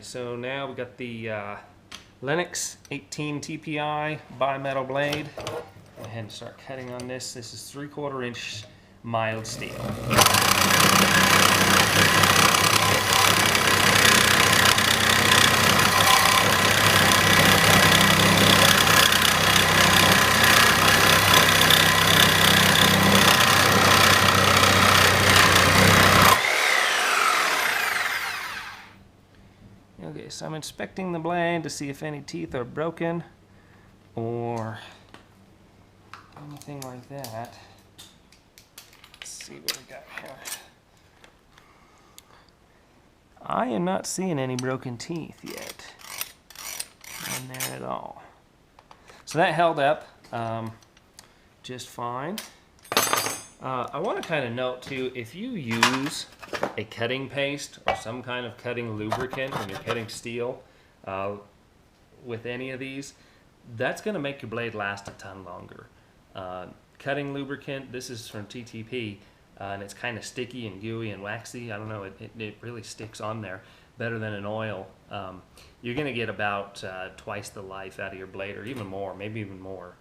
so now we got the Lenox 18 TPI bimetal blade. Go ahead and start cutting on this. This is 3/4 inch mild steel. Okay, so I'm inspecting the blade to see if any teeth are broken or anything like that. Let's see what we got here. I am not seeing any broken teeth yet in there at all. So that held up just fine. I want to kind of note too, if you use a cutting paste or some kind of cutting lubricant when you're cutting steel with any of these, that's going to make your blade last a ton longer. Cutting lubricant, this is from TTP, and it's kind of sticky and gooey and waxy. I don't know, it really sticks on there better than an oil. You're going to get about twice the life out of your blade, or even more, maybe even more.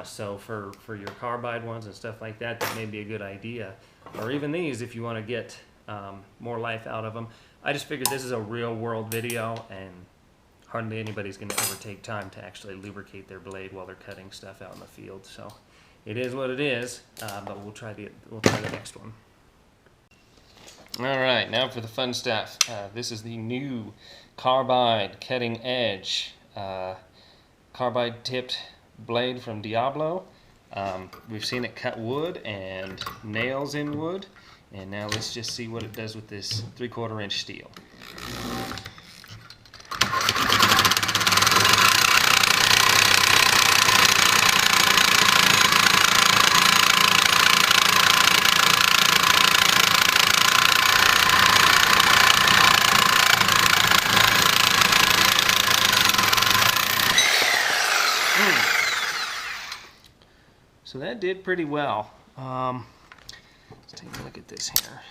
So for your carbide ones and stuff like that, that may be a good idea. Or even these, if you want to get more life out of them. I just figured this is a real world video, and hardly anybody's going to ever take time to actually lubricate their blade while they're cutting stuff out in the field. So it is what it is, but we'll try the next one. All right, now for the fun stuff. This is the new carbide cutting edge carbide tipped blade from Diablo. We've seen it cut wood and nails in wood, and now let's just see what it does with this 3/4 inch steel. So that did pretty well. Let's take a look at this here.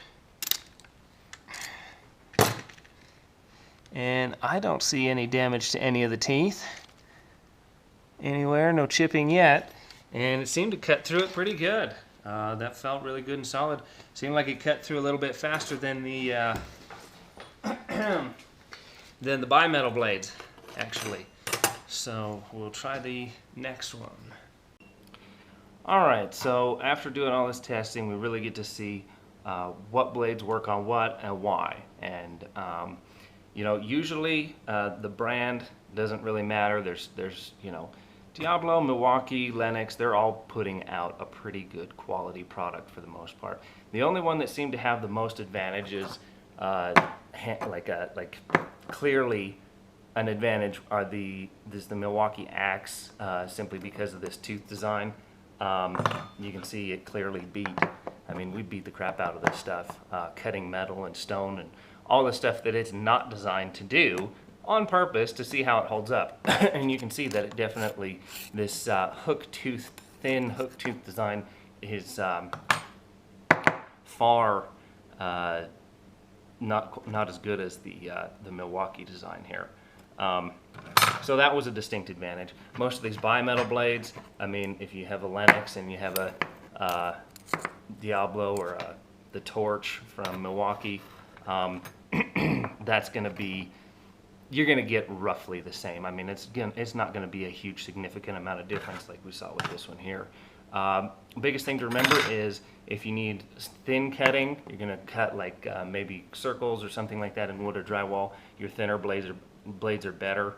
And I don't see any damage to any of the teeth anywhere, no chipping yet. And it seemed to cut through it pretty good. That felt really good and solid. Seemed like it cut through a little bit faster than the bimetal blades, actually. So we'll try the next one. Alright, so after doing all this testing, we really get to see what blades work on what and why. And you know, usually the brand doesn't really matter. There's you know, Diablo, Milwaukee, Lenox, they're all putting out a pretty good quality product for the most part. The only one that seemed to have the most advantages, like clearly an advantage, are the Milwaukee Axe, simply because of this tooth design. You can see it clearly beat. I mean, we beat the crap out of this stuff, cutting metal and stone and all the stuff that it's not designed to do on purpose to see how it holds up. And you can see that it definitely, this thin hook tooth design is far not as good as the Milwaukee design here. So that was a distinct advantage. Most of these bimetal blades, I mean, if you have a Lenox and you have a Diablo or the Torch from Milwaukee, that's going to be, you're going to get roughly the same. I mean, it's not going to be a huge significant amount of difference like we saw with this one here. Biggest thing to remember is if you need thin cutting, you're going to cut like maybe circles or something like that in wood or drywall. Your thinner blades are better.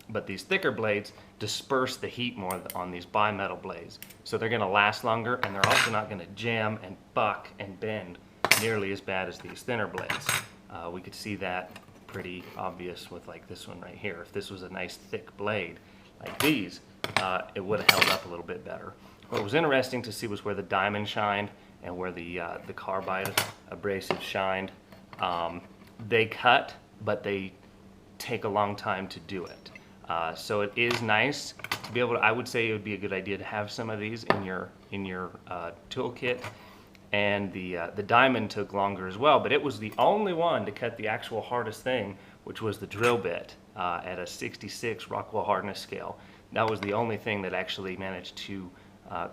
But these thicker blades disperse the heat more on these bimetal blades. So they're going to last longer, and they're also not going to jam and buck and bend nearly as bad as these thinner blades. We could see that pretty obvious with like this one right here. If this was a nice thick blade like these, it would have held up a little bit better. What was interesting to see was where the diamond shined and where the carbide abrasive shined. They cut, but they take a long time to do it. So it is nice to be able to, I would say it would be a good idea to have some of these in your toolkit. And the diamond took longer as well, but it was the only one to cut the actual hardest thing which was the drill bit at a 66 Rockwell hardness scale. That was the only thing that actually managed to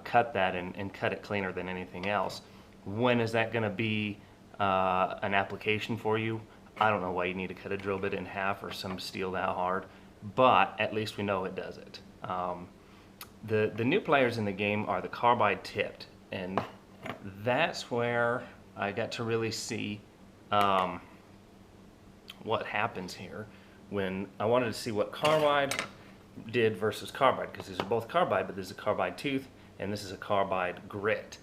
cut that and cut it cleaner than anything else. When is that going to be an application for you? I don't know why you need to cut a drill bit in half or some steel that hard, but at least we know it does it. The new players in the game are the carbide tipped, and that's where I got to really see what happens here when I wanted to see what carbide did versus carbide, because these are both carbide, but this is a carbide tooth and this is a carbide grit.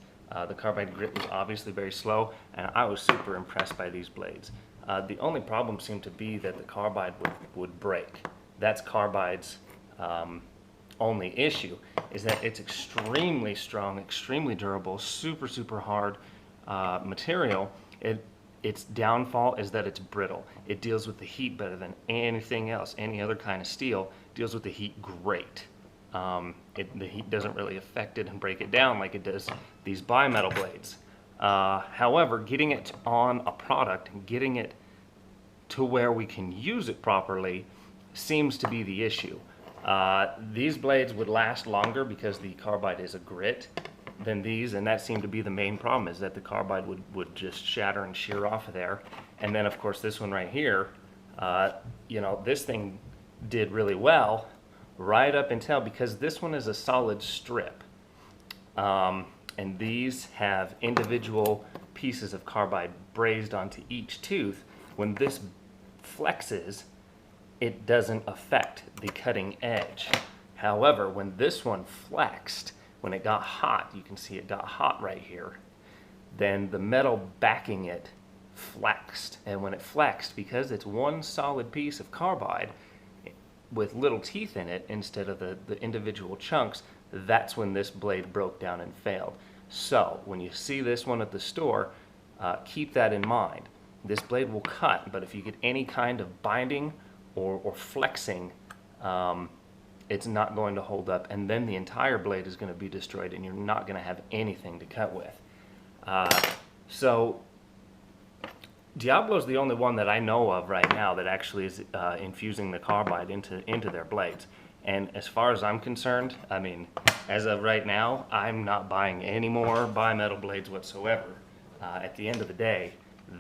The carbide grit was obviously very slow, and I was super impressed by these blades. The only problem seemed to be that the carbide would break. That's carbide's only issue, is that it's extremely strong, extremely durable, super hard material. Its downfall is that it's brittle. It deals with the heat better than anything else. Any other kind of steel deals with the heat great. The heat doesn't really affect it and break it down like it does these bimetal blades. However, getting it on a product and getting it to where we can use it properly seems to be the issue. These blades would last longer because the carbide is a grit than these, and that seemed to be the main problem, is that the carbide would just shatter and shear off of there. And then of course this one right here, you know, this thing did really well right up until, because this one is a solid strip, and these have individual pieces of carbide brazed onto each tooth. When this flexes, it doesn't affect the cutting edge. However, when this one flexed, when it got hot, you can see it got hot right here, then the metal backing it flexed. And when it flexed, because it's one solid piece of carbide with little teeth in it instead of the individual chunks, that's when this blade broke down and failed. So when you see this one at the store, keep that in mind. This blade will cut, but if you get any kind of binding or flexing, it's not going to hold up, and then the entire blade is going to be destroyed and you're not going to have anything to cut with. So Diablo's the only one that I know of right now that actually is infusing the carbide into their blades. And as far as I'm concerned, I mean, as of right now, I'm not buying any more bimetal blades whatsoever. At the end of the day,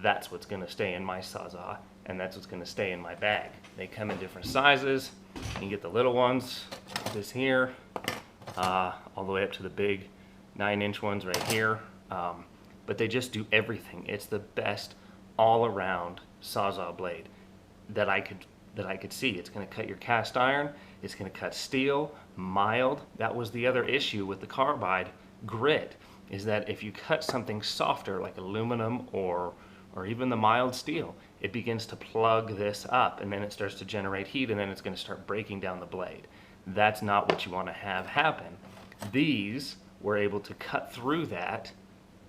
that's what's going to stay in my Sawzall, and that's what's going to stay in my bag. They come in different sizes. You can get the little ones, this here, all the way up to the big 9-inch ones right here. But they just do everything. It's the best all-around Sawzall blade that I could see. It's going to cut your cast iron. It's going to cut steel, mild. That was the other issue with the carbide grit, is that if you cut something softer like aluminum or even the mild steel, it begins to plug this up, and then it starts to generate heat, and then it's going to start breaking down the blade. That's not what you want to have happen. These were able to cut through that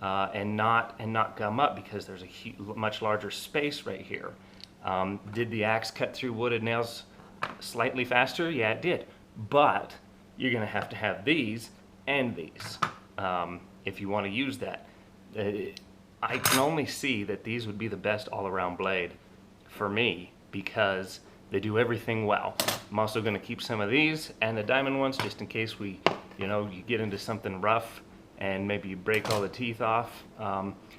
and not gum up, because there's a much larger space right here. Did the axe cut through wooded nails slightly faster? Yeah, it did. But you're going to have these and these if you want to use that. I can only see that these would be the best all-around blade for me, because they do everything well. I'm also going to keep some of these and the diamond ones just in case you get into something rough and maybe you break all the teeth off.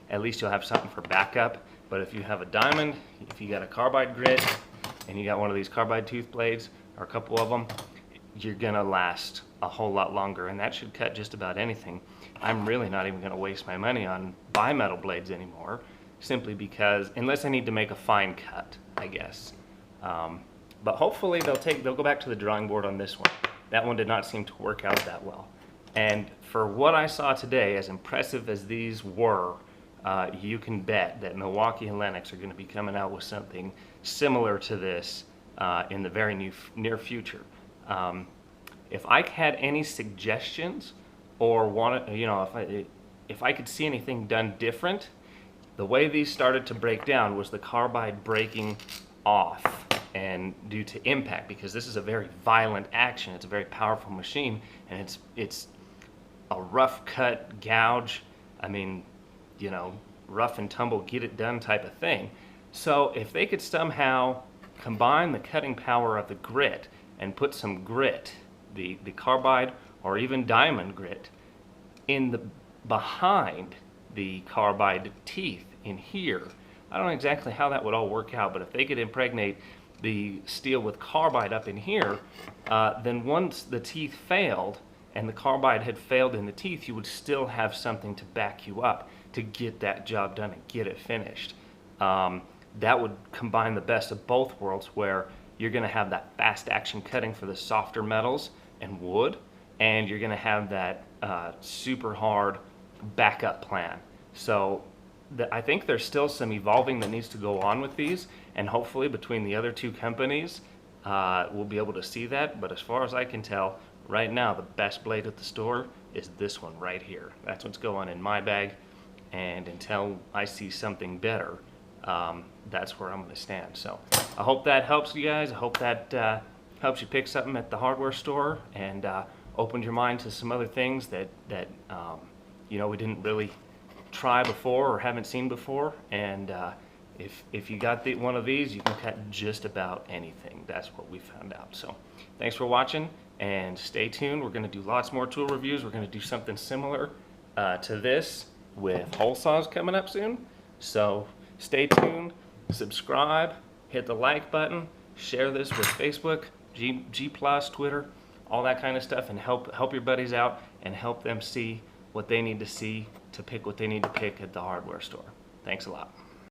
At least you'll have something for backup. But if you have a diamond, if you got a carbide grit, and you got one of these carbide tooth blades, or a couple of them, you're gonna last a whole lot longer, and that should cut just about anything. I'm really not even gonna waste my money on bimetal blades anymore, simply because, unless I need to make a fine cut, I guess. But hopefully they'll go back to the drawing board on this one. That one did not seem to work out that well. And for what I saw today, as impressive as these were, you can bet that Milwaukee and Lenox are going to be coming out with something similar to this in the very near future. If I had any suggestions or if I could see anything done different, the way these started to break down was the carbide breaking off, and due to impact, because this is a very violent action. It's a very powerful machine, and it's a rough cut, gouge, I mean, rough and tumble, get it done type of thing. So if they could somehow combine the cutting power of the grit and put some grit, the carbide or even diamond grit, in the behind the carbide teeth in here. I don't know exactly how that would all work out, but if they could impregnate the steel with carbide up in here, then once the teeth failed and the carbide had failed in the teeth, you would still have something to back you up to get that job done and get it finished. That would combine the best of both worlds, where you're going to have that fast action cutting for the softer metals and wood, and you're going to have that super hard backup plan. So I think there's still some evolving that needs to go on with these, and hopefully between the other two companies we'll be able to see that. But as far as I can tell right now, the best blade at the store is this one right here. That's what's going in my bag, and until I see something better, that's where I'm going to stand. So I hope that helps you guys. I hope that helps you pick something at the hardware store, and opened your mind to some other things that you know, we didn't really try before or haven't seen before. And if you got one of these, you can cut just about anything. That's what we found out. So thanks for watching, and stay tuned. We're going to do lots more tool reviews. We're going to do something similar to this with hole saws coming up soon. So stay tuned, subscribe, hit the like button, share this with Facebook, G+, Twitter, all that kind of stuff, and help your buddies out and help them see what they need to see to pick what they need to pick at the hardware store. Thanks a lot.